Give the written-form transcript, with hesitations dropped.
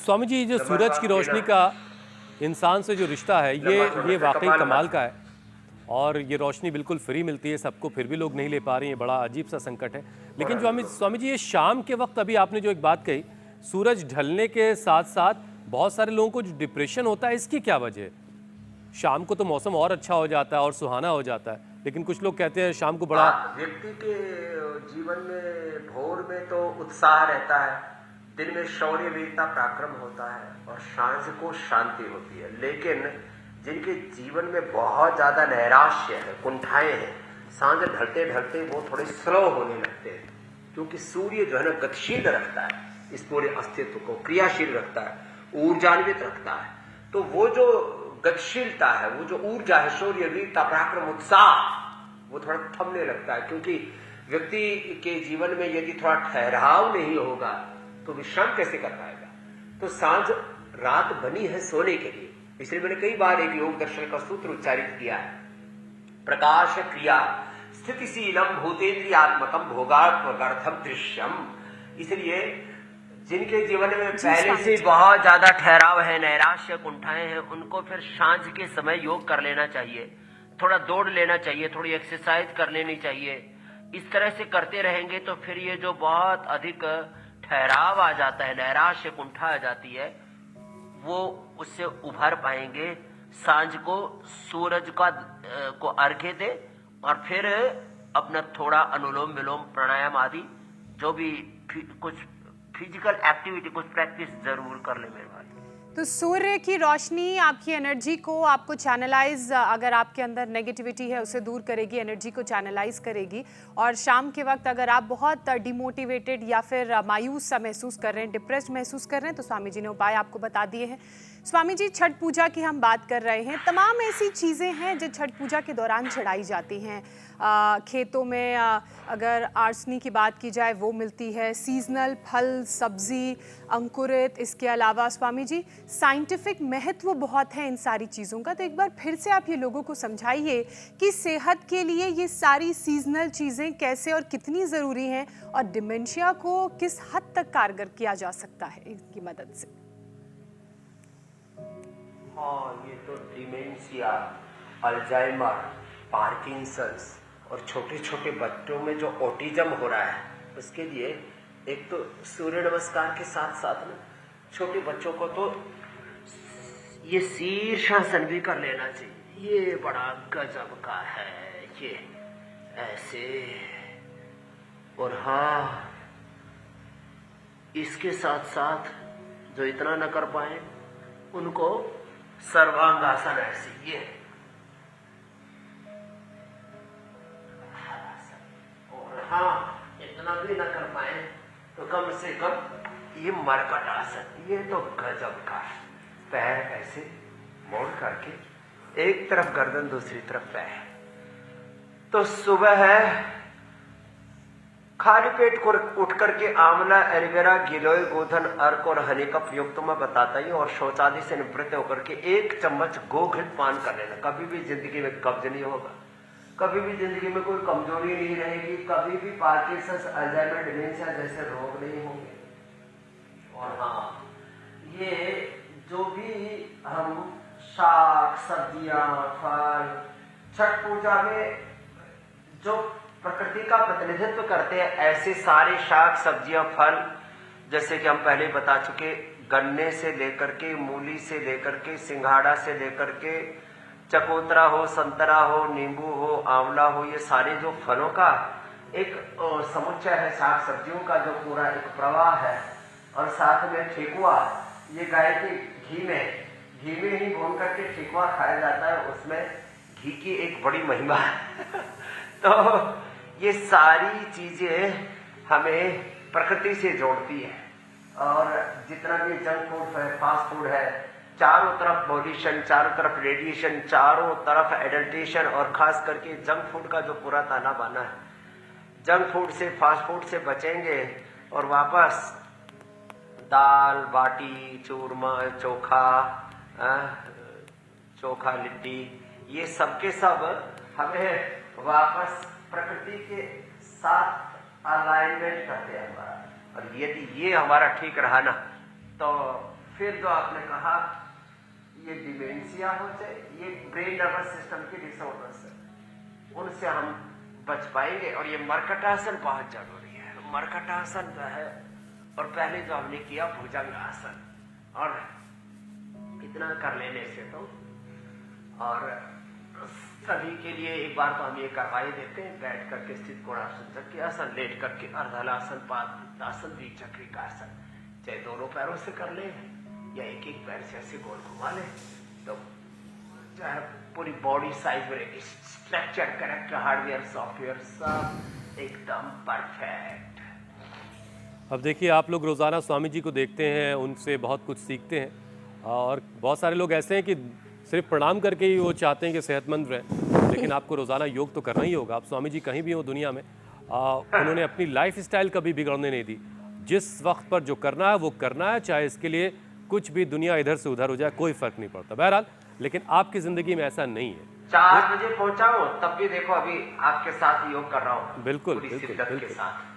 स्वामी जी, जो सूरज की रोशनी का इंसान से जो रिश्ता है, ये वाकई कमाल का है। और ये रोशनी बिल्कुल फ्री मिलती है सबको, फिर भी लोग नहीं ले पा रहे हैं। बड़ा अजीब सा संकट है। लेकिन स्वामी जी, ये शाम के वक्त अभी आपने जो एक बात कही, सूरज ढलने के साथ साथ बहुत सारे लोगों को जो डिप्रेशन होता है, इसकी क्या वजह है? शाम को तो मौसम और अच्छा हो जाता है और सुहाना हो जाता है, लेकिन कुछ लोग कहते हैं शाम को बड़ा व्यक्ति के जीवन में भोर में तो उत्साह रहता है, दिन में शौर्य वीरता पराक्रम होता है और सांझ को शांति होती है। लेकिन जिनके जीवन में बहुत ज्यादा नैराश्य है, कुंठाएं हैं, सांझ ढलते ढलते वो थोड़े स्लो होने लगते हैं, क्योंकि सूर्य जो है ना गतिशील रखता है, इस पूरे अस्तित्व को क्रियाशील रखता है, ऊर्जान्वित रखता है। तो वो जो गतिशीलता है, वो जो ऊर्जा है, शौर्य वीरता पराक्रम उत्साह, वो थोड़ा थमने लगता है। क्योंकि व्यक्ति के जीवन में यदि थोड़ा ठहराव नहीं होगा तो विश्राम कैसे कर पाएगा? तो सांझ रात बनी है सोने के लिए। इसलिए मैंने कई बार एक योग दर्शन का सूत्र उच्चारित किया है, प्रकाश क्रिया स्थितिशीलम भूतेन्द्रियात्मकम भोगार्थम दृश्यम। इसलिए जिनके जीवन में पहले से बहुत ज्यादा ठहराव है, नैराश्य कुंठाएं हैं, उनको फिर सांझ के समय योग कर लेना चाहिए, थोड़ा दौड़ लेना चाहिए, थोड़ी एक्सरसाइज कर लेनी चाहिए। इस तरह से करते रहेंगे तो फिर ये जो बहुत अधिक ठहराव आ जाता है, नैराश्य कुंठा आ जाती है, वो उससे उभर पाएंगे। सांझ को सूरज को अर्घ्य दे और फिर अपना थोड़ा अनुलोम विलोम प्राणायाम आदि जो भी कुछ फिजिकल एक्टिविटी, कुछ प्रैक्टिस जरूर कर ले मेरे भाई। तो सूर्य की रोशनी आपकी एनर्जी को, आपको चैनलाइज, अगर आपके अंदर नेगेटिविटी है उसे दूर करेगी, एनर्जी को चैनलाइज करेगी। और शाम के वक्त अगर आप बहुत डिमोटिवेटेड या फिर मायूस सा महसूस कर रहे हैं, डिप्रेस्ड महसूस कर रहे हैं, तो स्वामी जी ने उपाय आपको बता दिए हैं। स्वामी जी, छठ पूजा की हम बात कर रहे हैं। तमाम ऐसी चीज़ें हैं जो छठ पूजा के दौरान चढ़ाई जाती हैं। खेतों में अगर आर्सनी की बात की जाए वो मिलती है, सीजनल फल सब्जी अंकुरित। इसके अलावा स्वामी जी, साइंटिफिक महत्व बहुत है इन सारी चीज़ों का। तो एक बार फिर से आप ये लोगों को समझाइए कि सेहत के लिए ये सारी सीजनल चीज़ें कैसे और कितनी ज़रूरी हैं, और डिमेंशिया को किस हद तक कारगर किया जा सकता है इनकी मदद से। हाँ, ये तो डिमेंशिया, अल्जाइमर, पार्किंसंस और छोटे छोटे बच्चों में जो ऑटिज्म हो रहा है, उसके लिए एक तो सूर्य नमस्कार के साथ साथ में छोटे बच्चों को तो ये शीर्षासन भी कर लेना चाहिए। ये बड़ा गजब का है, ये ऐसे। और हाँ, इसके साथ साथ जो इतना न कर पाए उनको सर्वांगासन ऐसी, ये और हाँ, इतना भी न कर पाए तो कम से कम ये मरकट आसन, ये तो गजब का है। पैर ऐसे मोड़ करके एक तरफ गर्दन दूसरी तरफ पैर। तो सुबह है, खाली पेट को उठ करके आंवला, एलोवेरा, गिलोय, गोधन, अर्क और हनी का प्रयोग तो मैं बताता ही, और शौचालय से निवृत्त होकर के 1 चम्मच गोघृत पान कर लेना। कभी भी जिंदगी में कब्ज नहीं होगा, कभी भी जिंदगी में कोई कमजोरी नहीं रहेगी, कभी भी पार्किंसंस, अल्जाइमर, डिमेंशिया जैसे रोग नहीं होंगे। और हाँ, ये जो भी हम शाक सब्जियां फल छठ पूजा में जो प्रकृति का प्रतिनिधित्व करते हैं, ऐसे सारे शाक सब्जियां फल, जैसे कि हम पहले बता चुके, गन्ने से लेकर के, मूली से लेकर के, सिंघाड़ा से लेकर के, चकोतरा हो, संतरा हो, नींबू हो, आंवला हो, ये सारे जो फलों का एक समुच्चय है, शाक सब्जियों का जो पूरा एक प्रवाह है। और साथ में ठेकुआ, ये गाय के घी में ही भून करके ठेकुआ खाया जाता है, उसमें घी की एक बड़ी महिमा है। तो ये सारी चीजें हमें प्रकृति से जोड़ती है। और जितना भी जंक फूड है, फास्ट फूड है, चारों तरफ पॉल्यूशन, चारों तरफ रेडिएशन, चारों तरफ एडल्ट्रेशन, और खास करके जंक फूड का जो पूरा ताना बाना है, जंक फूड से, फास्ट फूड से बचेंगे और वापस दाल बाटी, चूरमा, चोखा लिट्टी, ये सब के सब हमें वापस प्रकृति के साथ अलाइनमेंट करते हैं हमारा। और यदि ये हमारा ठीक रहा ना, तो फिर जो आपने कहा ये डिमेंशिया हो जाए, ये ब्रेन नर्वस सिस्टम की डिसऑर्डर्स है, उनसे हम बच पाएंगे। और ये मरकटासन बहुत जरूरी है। मरकटासन जो है, और पहले जो हमने किया भुजंग आसन, और इतना कर लेने से तो, और सभी के लिए एक बार तो हम ये करवा ही देते हैं, बैठ करके स्थित कोणासन चक्रासन, लेट करके अर्धलासन, पादासन, द्विचक्रिकासन, चाहे दोनों पैरों से कर ले या एक एक पैर से ऐसे गोल घुमा ले, तो चाहे पूरी बॉडी साइज में स्ट्रक्चर करेक्ट, हार्डवेयर सॉफ्टवेयर सब एकदम परफेक्ट। अब देखिए, आप लोग रोज़ाना स्वामी जी को देखते हैं, उनसे बहुत कुछ सीखते हैं, और बहुत सारे लोग ऐसे हैं कि सिर्फ प्रणाम करके ही वो चाहते हैं कि सेहतमंद रहें, लेकिन आपको रोज़ाना योग तो करना ही होगा। आप स्वामी जी कहीं भी हो दुनिया में, उन्होंने अपनी लाइफ स्टाइल कभी बिगड़ने नहीं दी। जिस वक्त पर जो करना है वो करना है, चाहे इसके लिए कुछ भी दुनिया इधर से उधर हो जाए, कोई फ़र्क नहीं पड़ता। बहरहाल, लेकिन आपकी ज़िंदगी में ऐसा नहीं है। 4 बजे पहुंचा हूँ, तब भी देखो अभी आपके साथ योग कर रहा हूँ, बिल्कुल पूरी बिल्कुल शिद्दत के बिल्कुल। साथ।